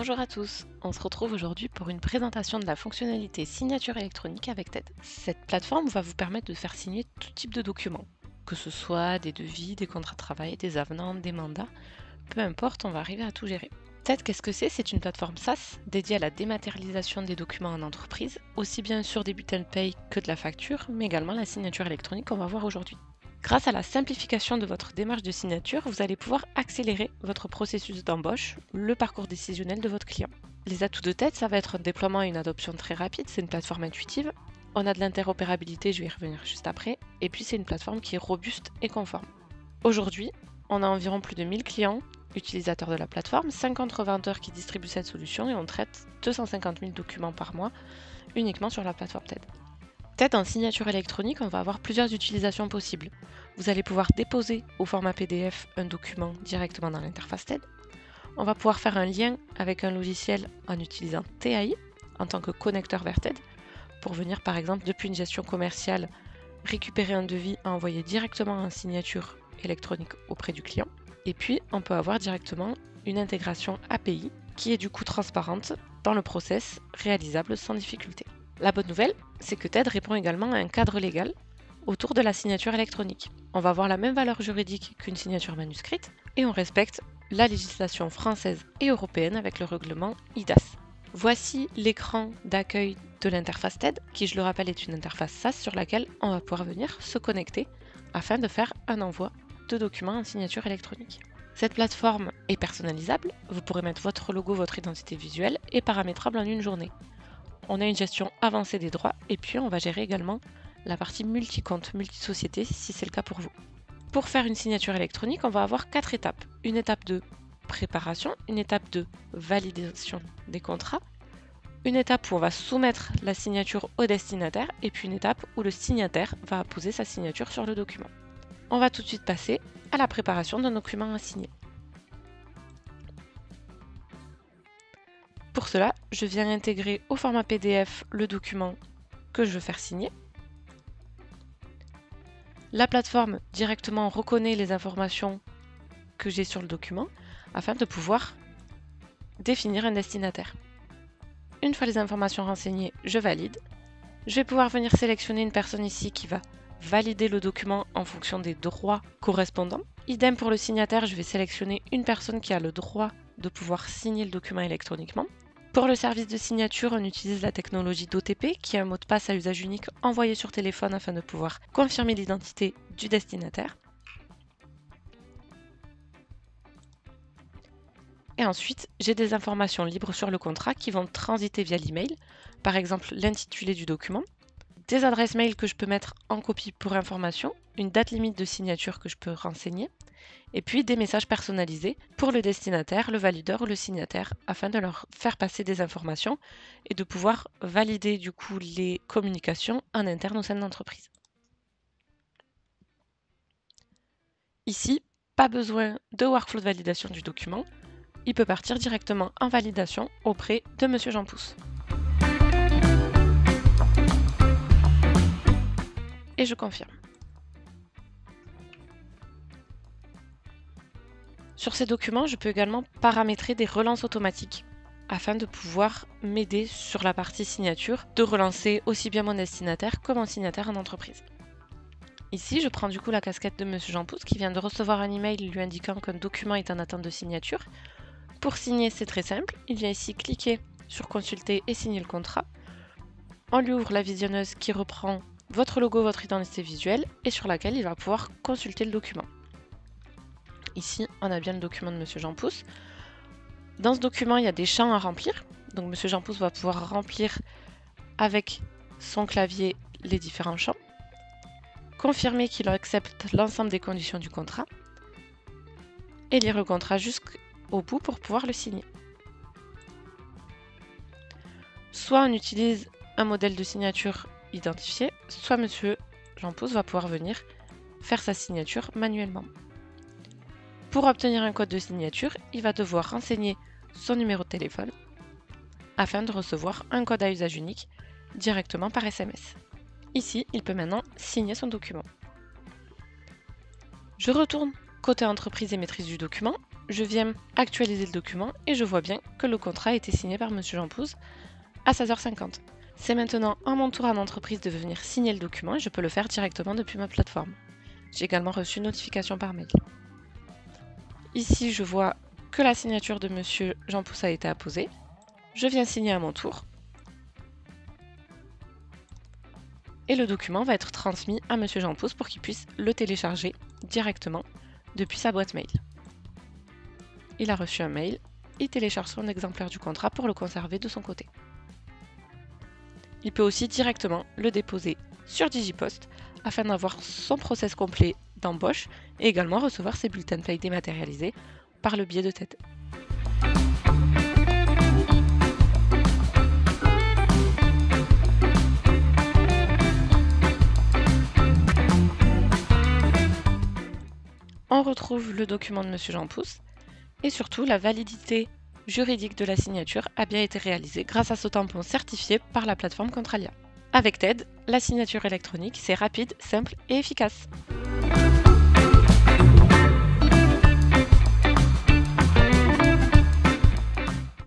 Bonjour à tous, on se retrouve aujourd'hui pour une présentation de la fonctionnalité signature électronique avec TED. Cette plateforme va vous permettre de faire signer tout type de documents, que ce soit des devis, des contrats de travail, des avenants, des mandats, peu importe, on va arriver à tout gérer. TED, qu'est-ce que c'est? C'est une plateforme SaaS dédiée à la dématérialisation des documents en entreprise, aussi bien sur des bulletins de paye que de la facture, mais également la signature électronique qu'on va voir aujourd'hui. Grâce à la simplification de votre démarche de signature, vous allez pouvoir accélérer votre processus d'embauche, le parcours décisionnel de votre client. Les atouts de TED, ça va être un déploiement et une adoption très rapide, c'est une plateforme intuitive. On a de l'interopérabilité, je vais y revenir juste après, et puis c'est une plateforme qui est robuste et conforme. Aujourd'hui, on a environ plus de 1000 clients utilisateurs de la plateforme, 50 revendeurs qui distribuent cette solution et on traite 250 000 documents par mois uniquement sur la plateforme TED. TED en signature électronique, on va avoir plusieurs utilisations possibles. Vous allez pouvoir déposer au format PDF un document directement dans l'interface TED. On va pouvoir faire un lien avec un logiciel en utilisant TAI en tant que connecteur vers TED pour venir par exemple depuis une gestion commerciale récupérer un devis à envoyer directement en signature électronique auprès du client. Et puis on peut avoir directement une intégration API qui est du coup transparente dans le process réalisable sans difficulté. La bonne nouvelle, c'est que TED répond également à un cadre légal autour de la signature électronique. On va avoir la même valeur juridique qu'une signature manuscrite et on respecte la législation française et européenne avec le règlement IDAS. Voici l'écran d'accueil de l'interface TED, qui je le rappelle est une interface SaaS sur laquelle on va pouvoir venir se connecter afin de faire un envoi de documents en signature électronique. Cette plateforme est personnalisable, vous pourrez mettre votre logo, votre identité visuelle et paramétrable en une journée. On a une gestion avancée des droits et puis on va gérer également la partie multi-compte, multi-société si c'est le cas pour vous. Pour faire une signature électronique, on va avoir 4 étapes. Une étape de préparation, une étape de validation des contrats, une étape où on va soumettre la signature au destinataire et puis une étape où le signataire va apposer sa signature sur le document. On va tout de suite passer à la préparation d'un document à signer. Pour cela, je viens intégrer au format PDF le document que je veux faire signer. La plateforme directement reconnaît les informations que j'ai sur le document afin de pouvoir définir un destinataire. Une fois les informations renseignées, je valide. Je vais pouvoir venir sélectionner une personne ici qui va valider le document en fonction des droits correspondants. Idem pour le signataire, je vais sélectionner une personne qui a le droit de pouvoir signer le document électroniquement. Pour le service de signature, on utilise la technologie d'OTP, qui est un mot de passe à usage unique envoyé sur téléphone afin de pouvoir confirmer l'identité du destinataire. Et ensuite, j'ai des informations libres sur le contrat qui vont transiter via l'email, par exemple l'intitulé du document, des adresses mail que je peux mettre en copie pour information, une date limite de signature que je peux renseigner, et puis des messages personnalisés pour le destinataire, le valideur ou le signataire, afin de leur faire passer des informations et de pouvoir valider du coup les communications en interne au sein de l'entreprise. Ici, pas besoin de workflow de validation du document, il peut partir directement en validation auprès de Monsieur Jean Pousse. Et je confirme. Sur ces documents, je peux également paramétrer des relances automatiques afin de pouvoir m'aider sur la partie signature, de relancer aussi bien mon destinataire que mon signataire en entreprise. Ici, je prends du coup la casquette de Monsieur Jean Pousse qui vient de recevoir un email lui indiquant qu'un document est en attente de signature. Pour signer, c'est très simple. Il vient ici cliquer sur consulter et signer le contrat. On lui ouvre la visionneuse qui reprend votre logo, votre identité visuelle et sur laquelle il va pouvoir consulter le document. Ici, on a bien le document de Monsieur Jean Pousse. Dans ce document, il y a des champs à remplir. Donc Monsieur Jean Pousse va pouvoir remplir avec son clavier les différents champs. Confirmer qu'il accepte l'ensemble des conditions du contrat. Et lire le contrat jusqu'au bout pour pouvoir le signer. Soit on utilise un modèle de signature identifié, soit Monsieur Jean Pousse va pouvoir venir faire sa signature manuellement. Pour obtenir un code de signature, il va devoir renseigner son numéro de téléphone afin de recevoir un code à usage unique directement par SMS. Ici, il peut maintenant signer son document. Je retourne côté entreprise et maîtrise du document je viens actualiser le document et je vois bien que le contrat a été signé par Monsieur Jean Pousse à 16h50. C'est maintenant à mon tour à l'entreprise de venir signer le document et je peux le faire directement depuis ma plateforme. J'ai également reçu une notification par mail. Ici, je vois que la signature de Monsieur Jean Pousse a été apposée. Je viens signer à mon tour. Et le document va être transmis à Monsieur Jean Pousse pour qu'il puisse le télécharger directement depuis sa boîte mail. Il a reçu un mail, il télécharge son exemplaire du contrat pour le conserver de son côté. Il peut aussi directement le déposer sur Digipost afin d'avoir son process complet d'embauche et également recevoir ses bulletins de paye dématérialisés par le biais de TED. On retrouve le document de Monsieur Jean Pousse et surtout la validité juridique de la signature a bien été réalisée grâce à ce tampon certifié par la plateforme Contralia. Avec TED, la signature électronique, c'est rapide, simple et efficace.